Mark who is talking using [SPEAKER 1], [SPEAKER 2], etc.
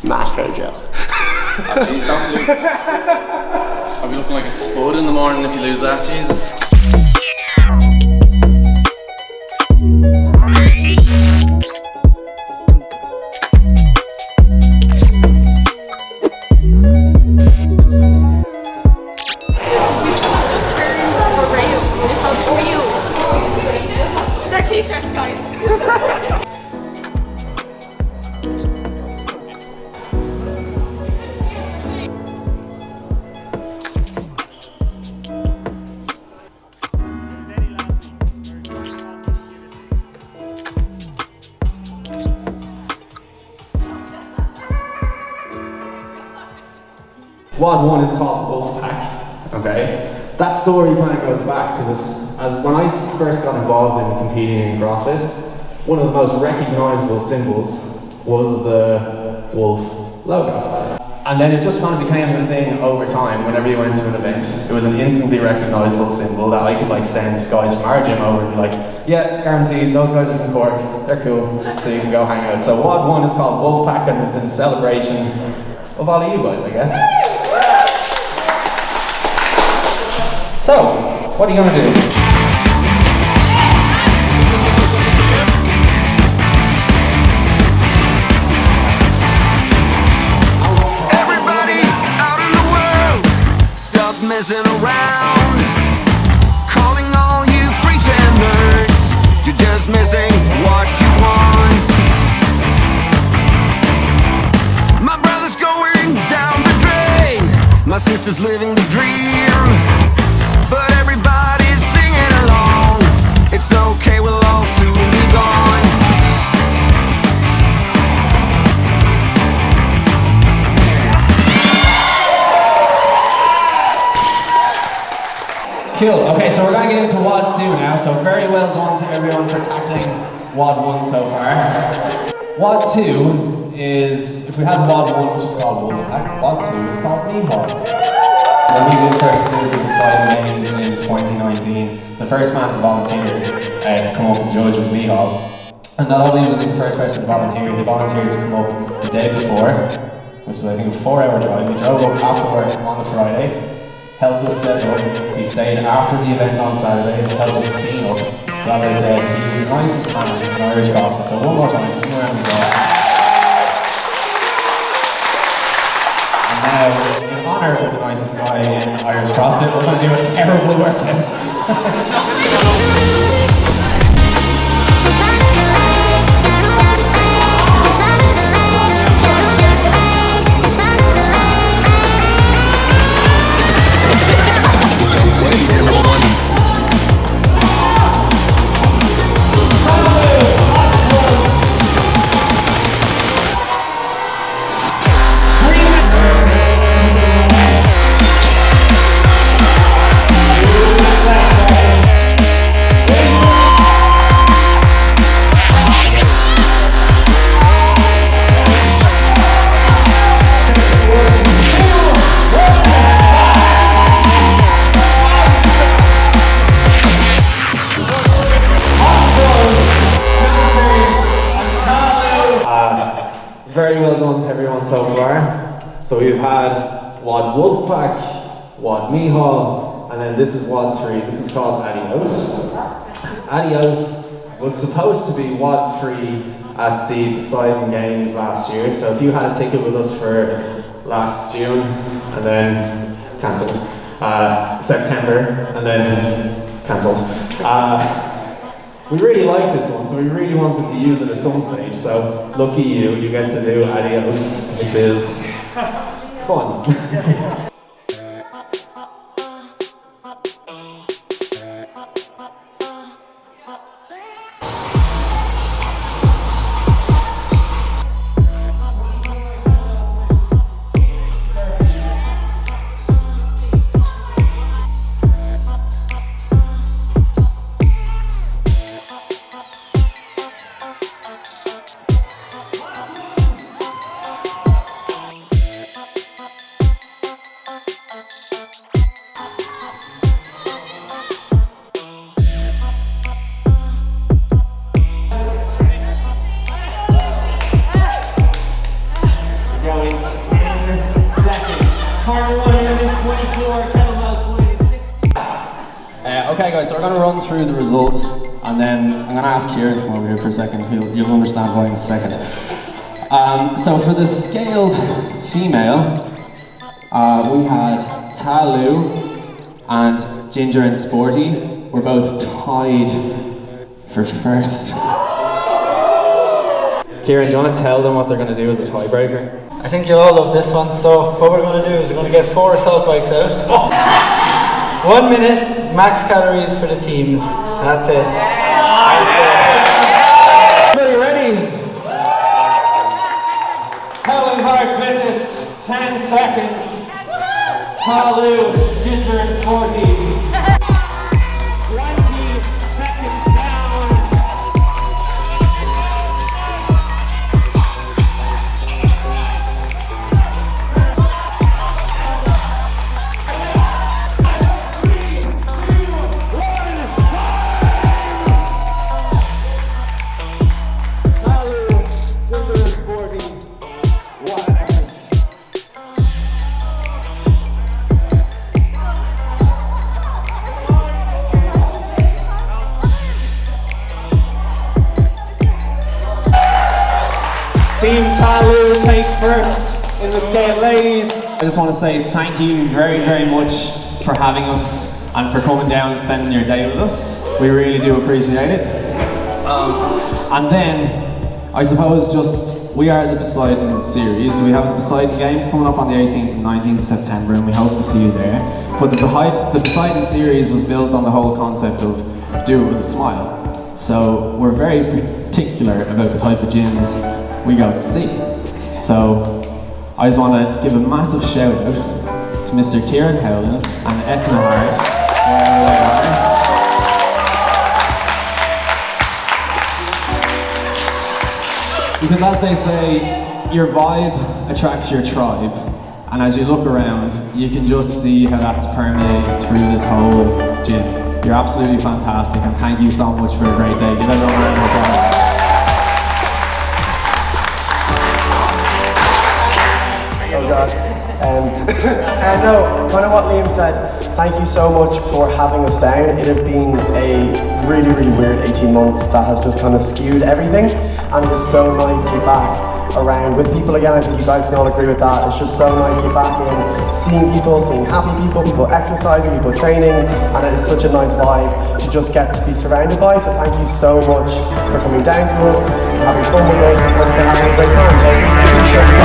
[SPEAKER 1] Macro Joe.
[SPEAKER 2] Oh, jeez, don't lose that. I'll be looking like a spud in the morning if you lose that, Jesus.
[SPEAKER 3] T-shirts, guys.
[SPEAKER 4] WOD 1 is called Wolfpack, okay? That story kind of goes back because when I first got involved in competing in CrossFit, one of the most recognizable symbols was the wolf logo. And then it just kind of became a thing over time. Whenever you went to an event, it was an instantly recognizable symbol that I could like send guys from our gym over and be like, yeah, guaranteed, those guys are from Cork, they're cool, so you can go hang out. So WOD 1 is called Wolfpack and it's in celebration of all of you guys, I guess. So, what are you gonna do?
[SPEAKER 5] Everybody out in the world, stop messing around. Calling all you freaks and nerds, you're just missing what you want. My brother's going down the drain, my sister's living the dream. But everybody's singing along. It's okay, we'll all soon be gone.
[SPEAKER 4] Cool, okay, so we're going to get into WOD 2 now, so very well done to everyone for tackling WOD 1 so far. WOD 2 is, if we had WOD 1 which is called Wolfpack, WOD 2 is called Mihal. When we did first do the Poseidon Games in 2019, the first man to volunteer to come up and judge was Mihal. And not only was he the first person to volunteer, he volunteered to come up the day before, which is I think a 4-hour drive. He drove up after work on the Friday, helped us set up. He stayed after the event on Saturday, helped us clean up. So as I said, he's the nicest man in Irish CrossFit. So one more time, give him a round of applause. And now, in honour of the nicest guy in Irish CrossFit, we're going to do a terrible workout. Very well done to everyone so far. So we've had WOD Wolfpack, WOD Mihal, and then this is WOD 3. This is called Adios. Adios was supposed to be WOD 3 at the Poseidon Games last year. So if you had a ticket with us for last June and then cancelled, September and then cancelled. We really like this one, so we really wanted to use it at some stage, so lucky you get to do Adios, which is fun. Okay guys, so we're going to run through the results and then I'm going to ask Kieran to come over here for a second. You'll understand why in a second. So for the scaled female, we had Talu and Ginger and Sporty. We're both tied for first. Kieran, do you want to tell them what they're going to do as a tiebreaker?
[SPEAKER 1] I think you'll all love this one. So what we're going to do is we're going to get 4 assault bikes out. 1 minute, max calories for the teams. That's it.
[SPEAKER 4] Everybody ready? Howling Heart Fitness, 10 seconds. Talu, Ginger and Sporty. 20 seconds down. Team Talu take first in the scale, ladies. I just want to say thank you very, very much for having us and for coming down and spending your day with us. We really do appreciate it. And then, I suppose we are the Poseidon series. We have the Poseidon Games coming up on the 18th and 19th of September and we hope to see you there. But the Poseidon series was built on the whole concept of do it with a smile. So we're very particular about the type of gyms we go to see. So I just want to give a massive shout out to Mr. Kieran Howling and Etna Hart, wherever they are. Because as they say, your vibe attracts your tribe. And as you look around, you can just see how that's permeated through this whole gym. You're absolutely fantastic and thank you so much for a great day. Give everyone a round of applause.
[SPEAKER 3] Oh God. No, kind of what Liam said, thank you so much for having us down. It has been a really, really weird 18 months that has just kind of skewed everything, and it is so nice to be back around with people again. I think you guys can all agree with that. It's just so nice to be back in, seeing people, seeing happy people, people exercising, people training, and it is such a nice vibe to just get to be surrounded by. So thank you so much for coming down to us, having fun with us, and having a great time. So,